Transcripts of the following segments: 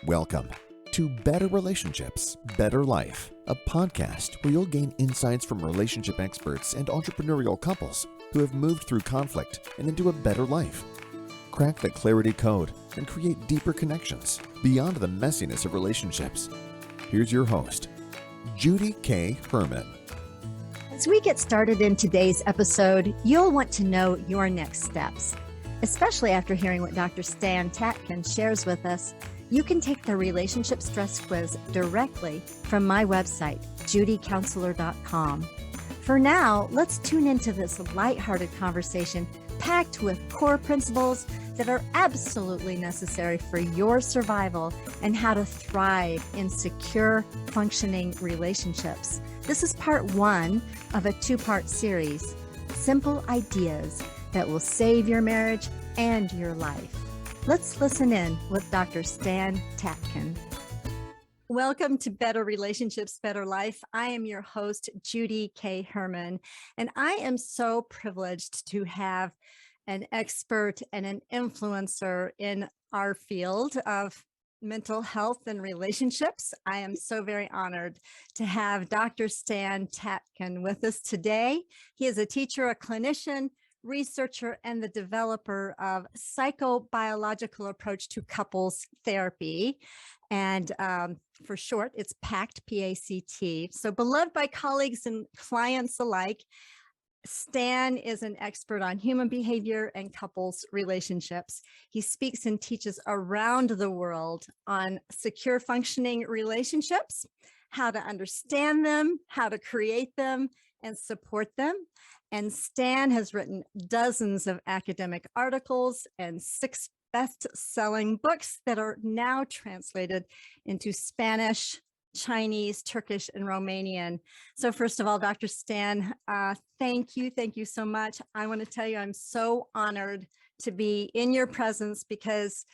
Welcome to Better Relationships, Better Life, a podcast where you'll gain insights from relationship experts and entrepreneurial couples who have moved through conflict and into a better life. Crack the clarity code and create deeper connections beyond the messiness of relationships. Here's your host, Judy K Herman. As we get started in today's episode, you'll want to know your next steps. Especially after hearing what Dr. Stan Tatkin shares with us, you can take the Relationship Stress Quiz directly from my website, judycounselor.com. For now, let's tune into this lighthearted conversation packed with core principles that are absolutely necessary for your survival and how to thrive in secure, functioning relationships. This is part one of a two-part series, Simple Ideas that will save your marriage and your life. Let's listen in with Dr. Stan Tatkin. Welcome to Better Relationships, Better Life. I am your host, Judy K Herman, and I am so privileged to have an expert and an influencer in our field of mental health and relationships. I am so very honored to have Dr. Stan Tatkin with us today. He is a teacher, a clinician, researcher, and the developer of psychobiological approach to couples therapy. And for short, it's PACT, P-A-C-T. So beloved by colleagues and clients alike, Stan is an expert on human behavior and couples relationships. He speaks and teaches around the world on secure functioning relationships, how to understand them, how to create them, and support them. And Stan has written dozens of academic articles and 6 best-selling books that are now translated into Spanish, Chinese, Turkish, and Romanian. So first of all, Dr. Stan, thank you so much. I want to tell you, I'm so honored to be in your presence because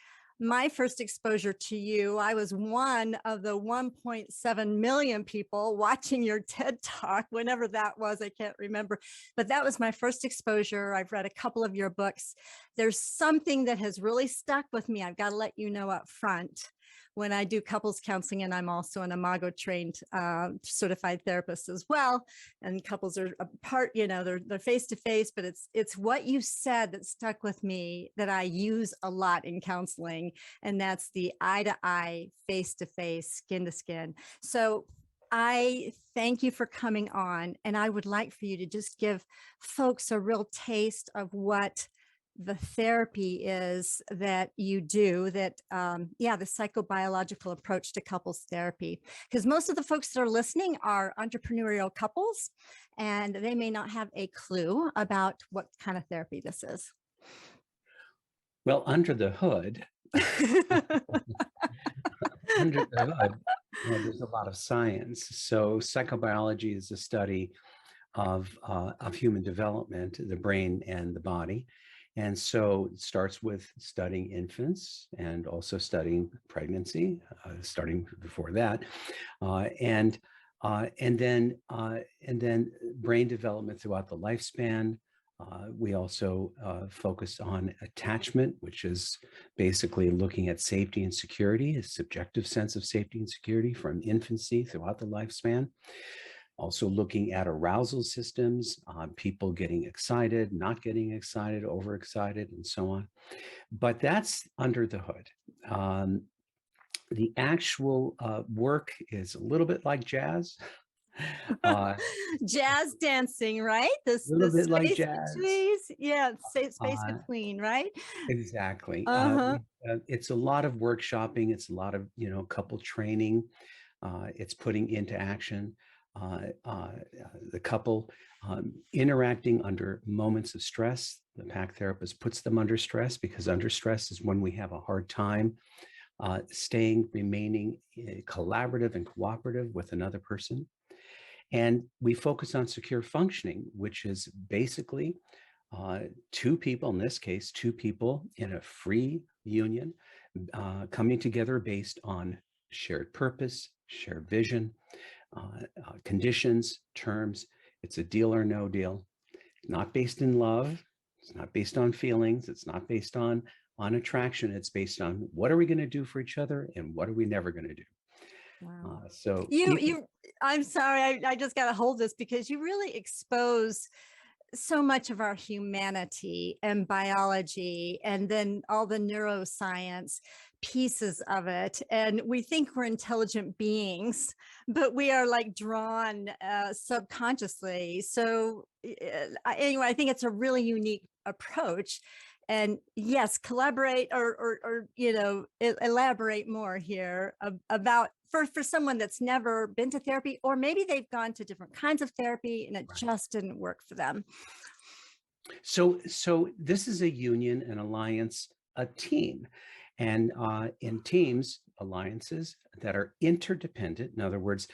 my first exposure to you, I was one of the 1.7 million people watching your TED Talk, whenever that was, I can't remember, but that was my first exposure. I've read a couple of your books. There's something that has really stuck with me. I've got to let you know up front. When I do couples counseling, and I'm also an Imago trained certified therapist as well, and couples are apart, you know, they're face to face, but it's what you said that stuck with me that I use a lot in counseling, and that's the eye to eye, face to face, skin to skin. So I thank you for coming on, and I would like for you to just give folks a real taste of what the therapy is that you do, that, the psychobiological approach to couples therapy. Because most of the folks that are listening are entrepreneurial couples, and they may not have a clue about what kind of therapy this is. Well, under the hood, there's a lot of science. So psychobiology is the study of human development, the brain and the body. And so it starts with studying infants and also studying pregnancy, starting before that, and then brain development throughout the lifespan. We also focus on attachment, which is basically looking at safety and security, a subjective sense of safety and security from infancy throughout the lifespan. Also looking at arousal systems, people getting excited, not getting excited, overexcited, and so on. But that's under the hood. The actual work is a little bit like jazz. Jazz dancing, right? A little bit like jazz. Space between, right? Exactly. Uh-huh. It's a lot of workshopping. It's a lot of, couple training. It's putting into action. The couple interacting under moments of stress. The PACT therapist puts them under stress because under stress is when we have a hard time remaining collaborative and cooperative with another person. And we focus on secure functioning, which is basically 2 people, in this case, 2 people in a free union coming together based on shared purpose, shared vision, conditions, terms. It's a deal or no deal. Not based in love. It's not based on feelings. It's not based on on attraction. It's based on what are we going to do for each other and what are we never going to do. Wow. So I'm sorry, I just got to hold this because you really expose so much of our humanity and biology, and then all the neuroscience pieces of it. And we think we're intelligent beings, but we are like drawn subconsciously. So anyway, I think it's a really unique approach. And yes, collaborate or elaborate more here about for someone that's never been to therapy, or maybe they've gone to different kinds of therapy and it just didn't work for them. So this is a union, an alliance, a team. And in teams, alliances that are interdependent, in other words,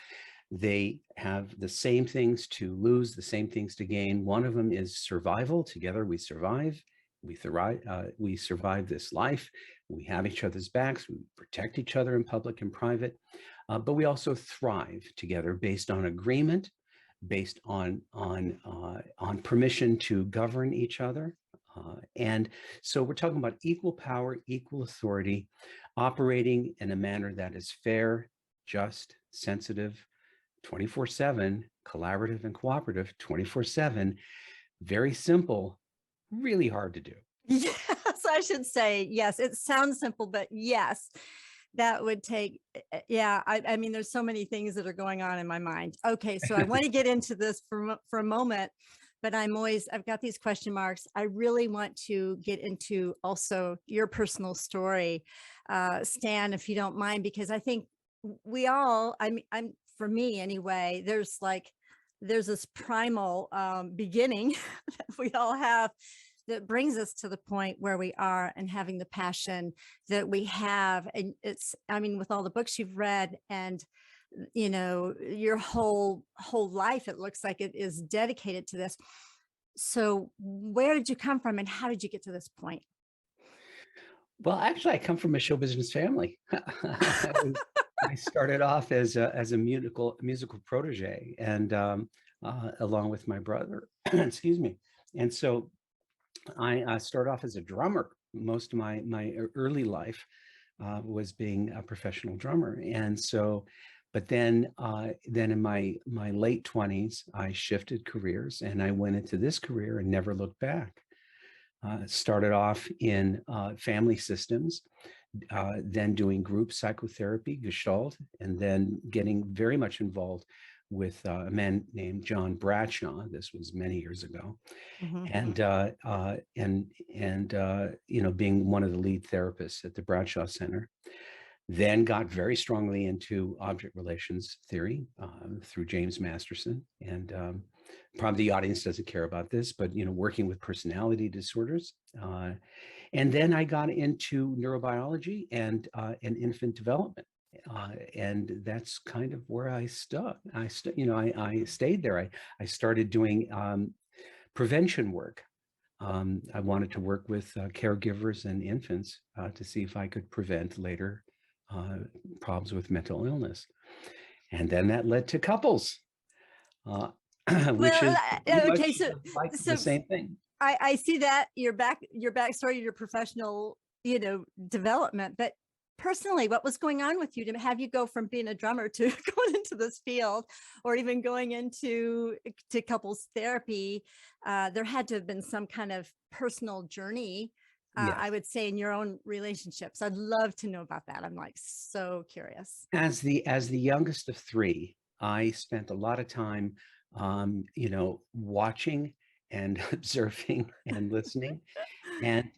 they have the same things to lose, the same things to gain. One of them is survival. Together we survive. We thrive. We survive this life. We have each other's backs. We protect each other in public and private. But we also thrive together based on agreement, based on permission to govern each other. And so we're talking about equal power, equal authority, operating in a manner that is fair, just, sensitive, 24/7, collaborative and cooperative, 24/7. Very simple, really hard to do. Yes, I should say, yes, it sounds simple, but yes, that would take, yeah, I mean, there's so many things that are going on in my mind. Okay, so I want to get into this for a moment, but I've got these question marks. I really want to get into also your personal story, Stan, if you don't mind, because I think we all, for me anyway, there's this primal beginning that we all have that brings us to the point where we are and having the passion that we have. And with all the books you've read and, your whole life, it looks like it is dedicated to this. So where did you come from and how did you get to this point? Well, actually, I come from a show business family. I started off as a musical protege, and along with my brother, excuse me. And so I started off as a drummer. Most of my early life was being a professional drummer, and so, but then in my late 20s, I shifted careers, and I went into this career and never looked back. Started off in family systems, then doing group psychotherapy, Gestalt, and then getting very much involved with a man named John Bradshaw. This was many years ago, and being one of the lead therapists at the Bradshaw Center. Then got very strongly into object relations theory through James Masterson, and probably the audience doesn't care about this, but working with personality disorders. And then I got into neurobiology and infant development. And that's kind of where I stuck. I stayed there. I started doing prevention work. I wanted to work with caregivers and infants to see if I could prevent later problems with mental illness. And then that led to couples, which is okay. the same thing. I see that your backstory, your professional, development, but personally, what was going on with you to have you go from being a drummer to going into this field, or even going into couples therapy? There had to have been some kind of personal journey, yes. I would say, in your own relationships. I'd love to know about that. I'm so curious. As the youngest of three, I spent a lot of time, watching and observing and listening, and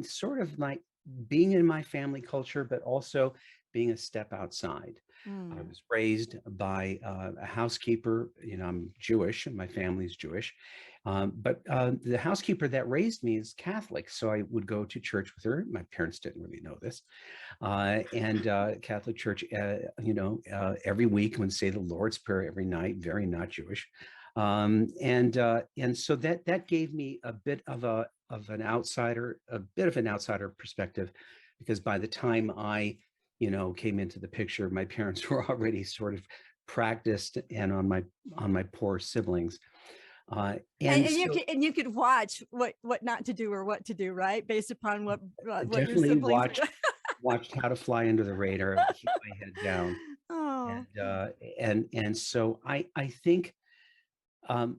sort of like being in my family culture, but also being a step outside. I was raised by a housekeeper. I'm Jewish and my family's Jewish, but the housekeeper that raised me is Catholic, so I would go to church with her. My parents didn't really know this, and Catholic church, every week, and say the Lord's Prayer every night. Very not Jewish, and so that gave me a bit of an outsider perspective, because by the time I came into the picture, my parents were already sort of practiced and on my poor siblings. And So you could watch what not to do or what to do, right? Based upon what your definitely siblings were watched How to Fly Under the Radar, Keep My Head Down. Oh, And so I think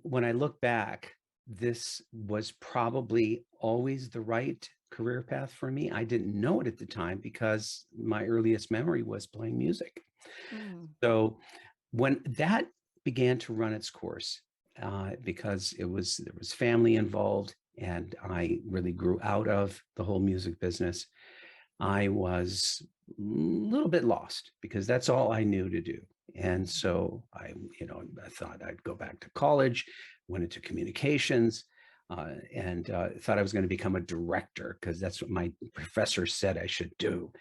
when I look back, this was probably always the right career path for me. I didn't know it at the time because my earliest memory was playing music. mm, So when that began to run its course, because there was family involved, and I really grew out of the whole music business, I was a little bit lost because that's all I knew to do. And so I thought I'd go back to college, went into communications, and thought I was going to become a director because that's what my professor said I should do.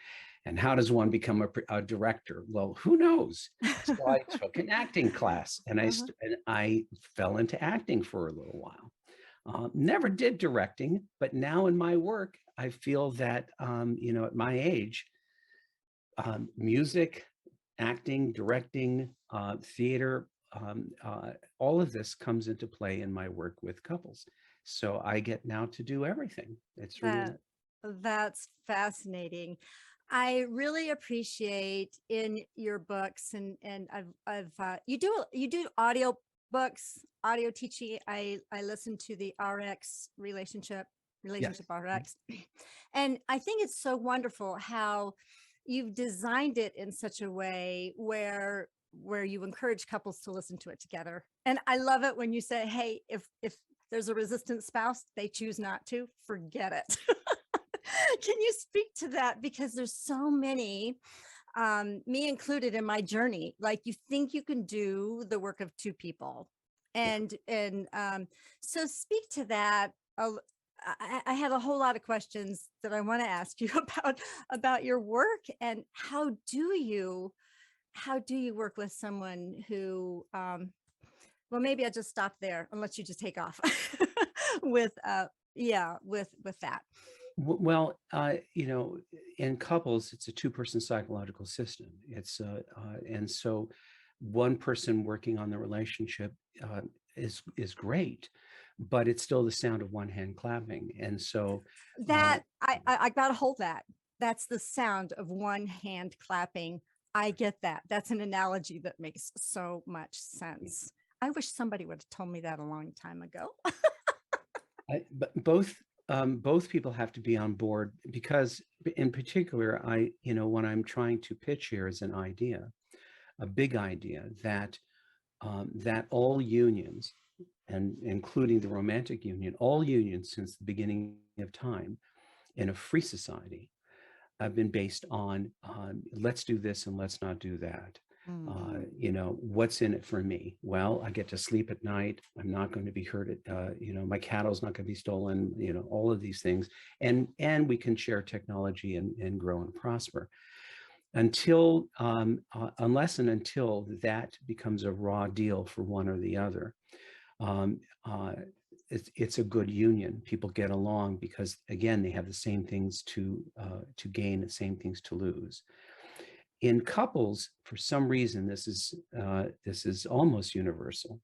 And how does one become a director? Well, who knows? So I took an acting class, and uh-huh. I fell into acting for a little while. Never did directing, but now in my work, I feel that at my age, music, acting, directing, theater, all of this comes into play in my work with couples. So I get now to do everything. It's really That's fascinating. I really appreciate in your books, and I've you do audio books, audio teaching. I listen to the RX yes. relationship RX, and I think it's so wonderful how you've designed it in such a way where you encourage couples to listen to it together. And I love it when you say, hey, if there's a resistant spouse, they choose not to, forget it. Can you speak to that? Because there's so many, me included, in my journey. Like, you think you can do the work of two people, Yeah. and so speak to that. I have a whole lot of questions that I want to ask you about your work, and how do you work with someone who, well, maybe I'll just stop there and let you just take off with with that. Well, in couples, it's a two-person psychological system. And so one person working on the relationship is great, but it's still the sound of one hand clapping. And so, uh, That I gotta hold that. That's the sound of one hand clapping. I get that. That's an analogy that makes so much sense. I wish somebody would have told me that a long time ago. but both people have to be on board, because in particular, when I'm trying to pitch here is an idea, a big idea that all unions, and including the romantic union, all unions since the beginning of time in a free society have been based on let's do this and let's not do that. Mm, What's in it for me? Well, I get to sleep at night. I'm not going to be hurt. My cattle's not going to be stolen. All of these things, and we can share technology and grow and prosper. Unless and until that becomes a raw deal for one or the other, um, uh, it's a good union. People get along because, again, they have the same things to gain, the same things to lose. In couples, for some reason, this is almost universal.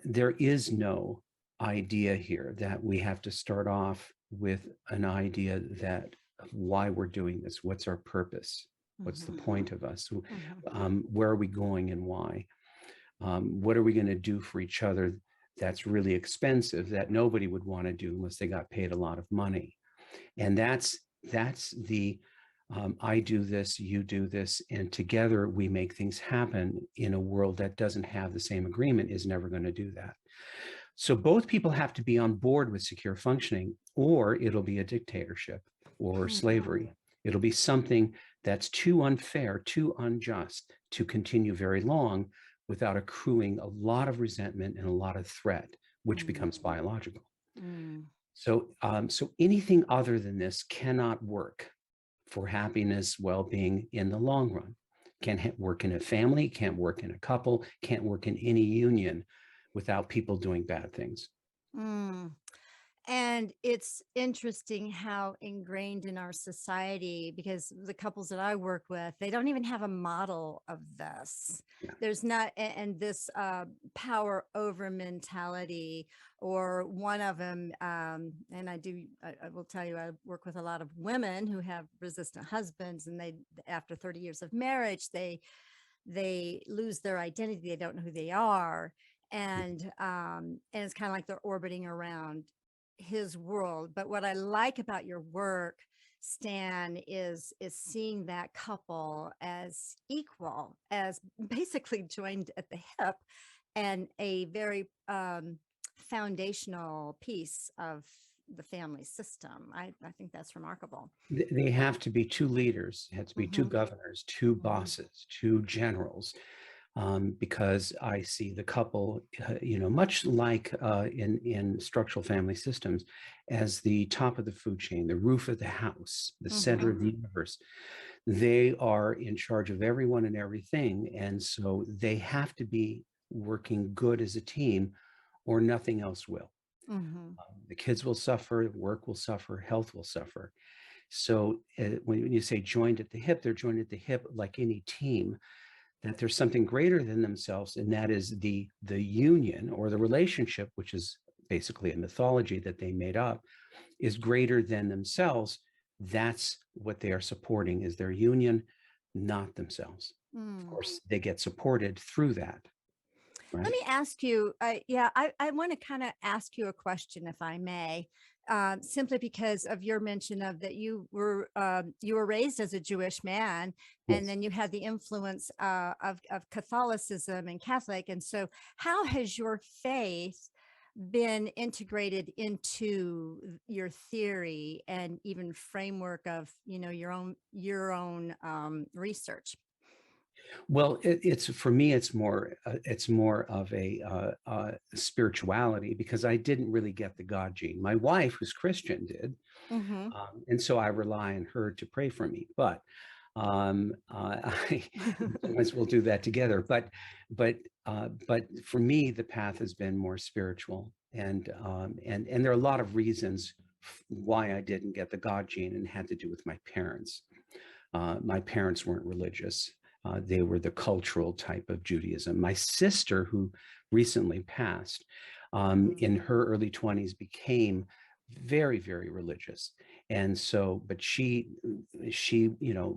There is no idea here that we have to start off with an idea that why we're doing this, what's our purpose, what's the mhm, point of us, mhm, where are we going and why, what are we going to do for each other that's really expensive that nobody would want to do unless they got paid a lot of money. And that's the I do this, you do this, and together we make things happen in a world that doesn't have the same agreement is never going to do that. So both people have to be on board with secure functioning, or it'll be a dictatorship or mhm. slavery. It'll be something that's too unfair, too unjust to continue very long without accruing a lot of resentment and a lot of threat, which Mm, becomes biological. mm, So anything other than this cannot work for happiness, well-being in the long run. Can't work in a family, can't work in a couple, can't work in any union without people doing bad things. mm. And it's interesting how ingrained in our society, because the couples that I work with, they don't even have a model of this. Yeah. There's not, and this power over mentality, or one of them, and I will tell you, I work with a lot of women who have resistant husbands, and they, after 30 years of marriage, they lose their identity. They don't know who they are. And it's kind of like they're orbiting around his world. But what I like about your work, Stan, is seeing that couple as equal, as basically joined at the hip, and a very foundational piece of the family system. I think that's remarkable. They have to be two leaders. It has to be two Hmm. governors, two Hmm. bosses, two generals, because I see the couple, much like in structural family systems, as the top of the food chain, the roof of the house, the center Hmm. of the universe. They are in charge of everyone and everything, and so they have to be working good as a team, or nothing else will. Hmm. The kids will suffer, work will suffer, health will suffer. So when you say joined at the hip, they're joined at the hip like any team, that there's something greater than themselves, and that is the union or the relationship, which is basically a mythology that they made up, is greater than themselves. That's what they are supporting, is their union, not themselves. Of Mm. course, they get supported through that, Let right? me ask you, I want to kind of ask you a question, if I may, simply because of your mention of that you were raised as a Jewish man, and Yes. then you had the influence of Catholicism and Catholic, and so how has your faith been integrated into your theory and even framework of your own research? Well, it's for me, it's more of a spirituality, because I didn't really get the God gene. My wife, who's Christian, did, Hmm. and so I rely on her to pray for me. But I sometimes we'll do that together. But for me, the path has been more spiritual, and there are a lot of reasons why I didn't get the God gene, and had to do with my parents. My parents weren't religious. They were the cultural type of Judaism. My sister, who recently passed, in her early 20s, became very, very religious. And so, but she,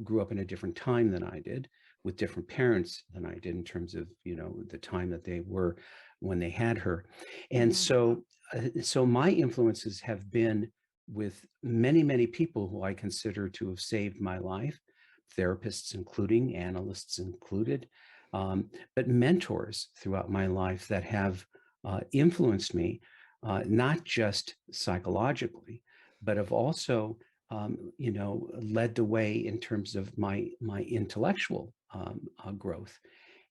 grew up in a different time than I did, with different parents than I did, in terms of, the time that they were when they had her. And Hmm. so my influences have been with many, many people who I consider to have saved my life, therapists including, analysts included, but mentors throughout my life that have influenced me, not just psychologically, but have also, led the way in terms of my intellectual growth,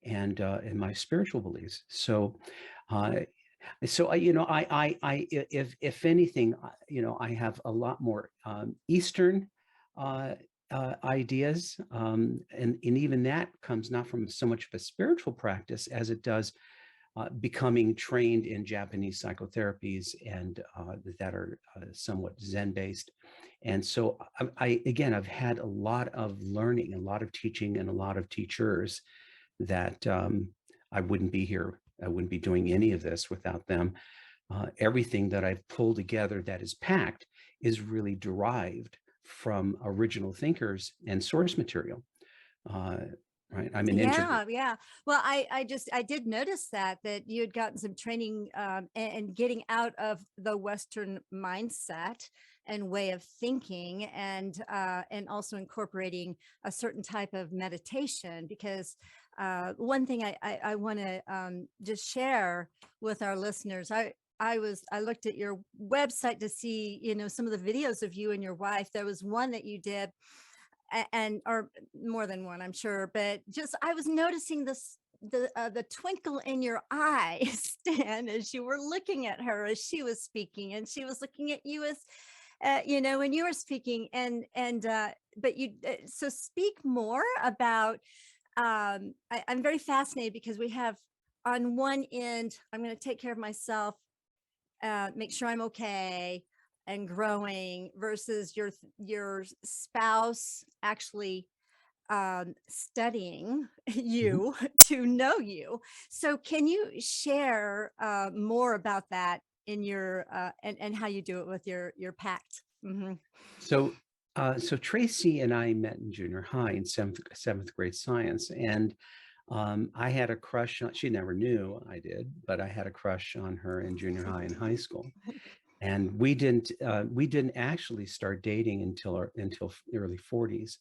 and my spiritual beliefs. Uh, if anything, I have a lot more Eastern uh, ideas, and even that comes not from so much of a spiritual practice as it does becoming trained in Japanese psychotherapies, and that are somewhat Zen based. And so again, I've had a lot of learning, a lot of teaching, and a lot of teachers that I wouldn't be here. I wouldn't be doing any of this without them. Everything that I've pulled together that is PACT is really derived from original thinkers and source material. Uh, right? I'm an introvert. Yeah, yeah. Well, I did notice that you had gotten some training and getting out of the Western mindset and way of thinking, and also incorporating a certain type of meditation. Because one thing I want to just share with our listeners, I looked at your website to see, some of the videos of you and your wife. There was one that you did, and or more than one, I'm sure, but just I was noticing the twinkle in your eyes, Stan, as you were looking at her as she was speaking, and she was looking at you as when you were speaking, and but you so speak more about. I'm very fascinated because we have, on one end, I'm going to take care of myself, make sure I'm okay. and growing versus your spouse actually studying Mhm. you to know you. So can you share more about that in your and how you do it with your PACT? Mhm. So, so Tracy and I met in junior high in seventh grade science, and I had a crush on. She never knew I did, but I had a crush on her in junior high and high school. And we didn't actually start dating until early 40s.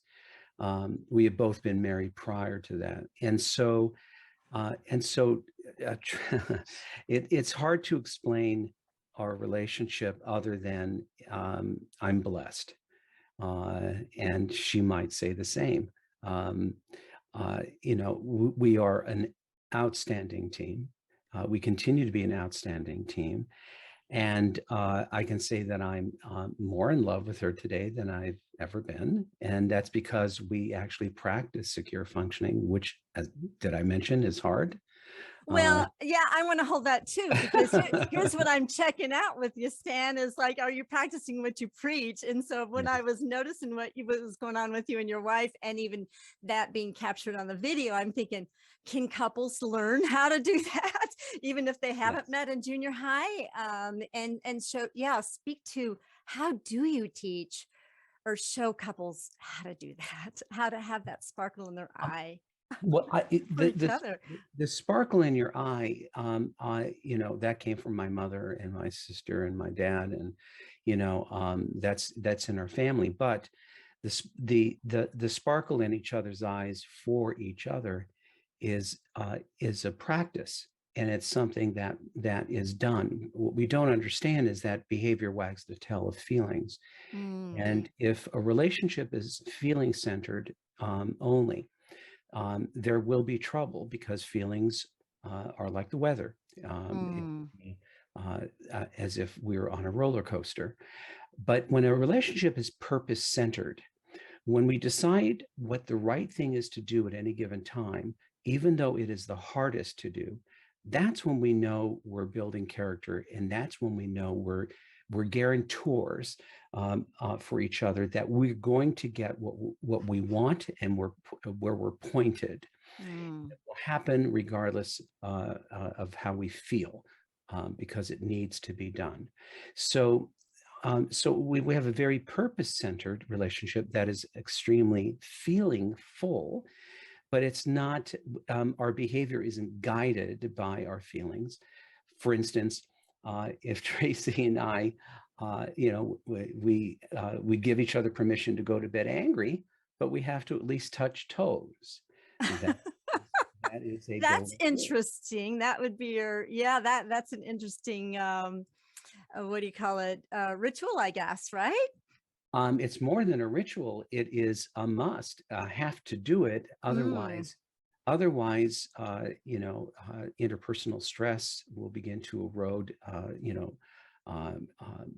We had both been married prior to that, and so it's hard to explain our relationship other than I'm blessed, and she might say the same. Um, we are an outstanding team. We continue to be an outstanding team. And I can say that I'm more in love with her today than I've ever been. And that's because we actually practice secure functioning, which, as did I mention, is hard. Uh, Well, yeah, I want to hold that too, because here's what I'm checking out with you, Stan, is like, are you practicing what you preach? And so when yeah. I was noticing what was going on with you and your wife, and even that being captured on the video, I'm thinking, can couples learn how to do that, even if they haven't Yes. met in junior high? And so, yeah, speak to how do you teach or show couples how to do that, how to have that sparkle in their eye Well, for each other. the sparkle in your eye, that came from my mother and my sister and my dad, and that's in our family. But the sparkle in each other's eyes for each other is a practice, and it's something that is done. What we don't understand is that behavior wags the tail of feelings, Mm, and if a relationship is feeling centered only, there will be trouble because feelings are like the weather. It mm, can be as if we're on a roller coaster. But when a relationship is purpose centered, when we decide what the right thing is to do at any given time, even though it is the hardest to do, that's when we know we're building character, and that's when we know we're guarantors for each other that we're going to get what we want, and where we're pointed. mm. It will happen regardless of how we feel, because it needs to be done. So we have a very purpose-centered relationship that is extremely feeling full, but it's not, our behavior isn't guided by our feelings. For instance, if Tracy and I, we give each other permission to go to bed angry, but we have to at least touch toes. That that is a That's golden rule. interesting. That would be yeah, that's an interesting, what do you call it? Ritual, I guess, right? It's more than a ritual. It is a must. Have to do it. Mm, Interpersonal stress will begin to erode,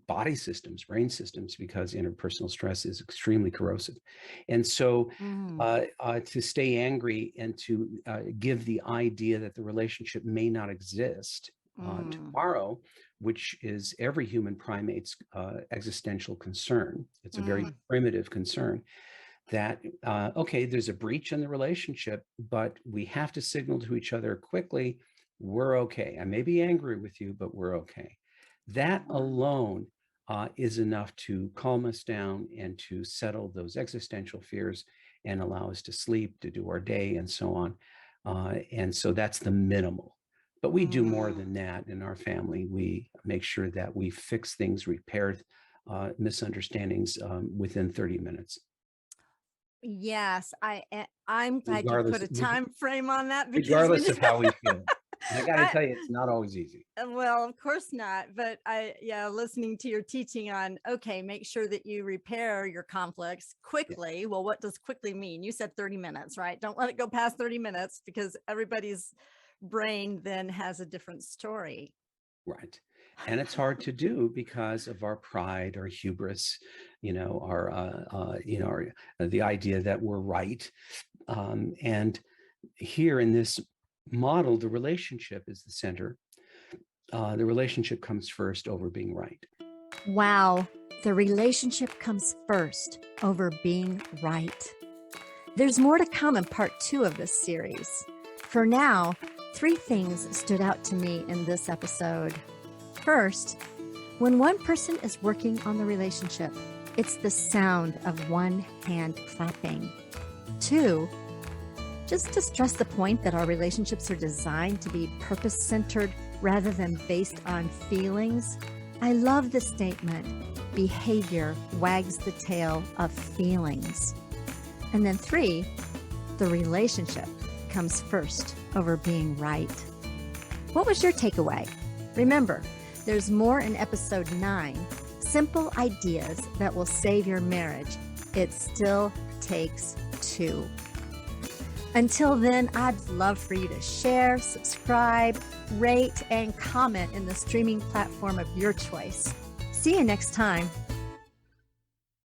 body systems, brain systems, because interpersonal stress is extremely corrosive. And so, mm, to stay angry and to give the idea that the relationship may not exist mm, tomorrow, which is every human primate's existential concern. It's a very mm, primitive concern that, okay, there's a breach in the relationship, but we have to signal to each other quickly, we're okay. I may be angry with you, but we're okay. That alone is enough to calm us down and to settle those existential fears and allow us to sleep, to do our day, and so on. And so that's the minimal. But we do more mm. than that in our family. We make sure that we fix things, repair misunderstandings within 30 minutes, Yes, I'm glad you put regardless a time frame on that, because regardless of how we feel. And I got to I, tell you, it's not always easy. well, of course not. But yeah, listening to your teaching on, okay, make sure that you repair your conflicts Yeah, quickly. Well, what does quickly mean? You said 30 minutes, right? Don't let it go past 30 minutes, because everybody's brain then has a different story. right. And it's hard to do because of our pride, our hubris, the idea that we're right. And here in this model, the relationship is the center. The relationship comes first over being right. Wow, the relationship comes first over being right. There's more to come in part 2 of this series. For now, 3 things stood out to me in this episode. First, when one person is working on the relationship, it's the sound of one hand clapping. 2, just to stress the point that our relationships are designed to be purpose-centered rather than based on feelings, I love the statement, behavior wags the tail of feelings. And then 3, the relationship comes first over being right. What was your takeaway? Remember, there's more in episode 9, simple ideas that will save your marriage. It still takes 2. Until then, I'd love for you to share, subscribe, rate, and comment in the streaming platform of your choice. See you next time.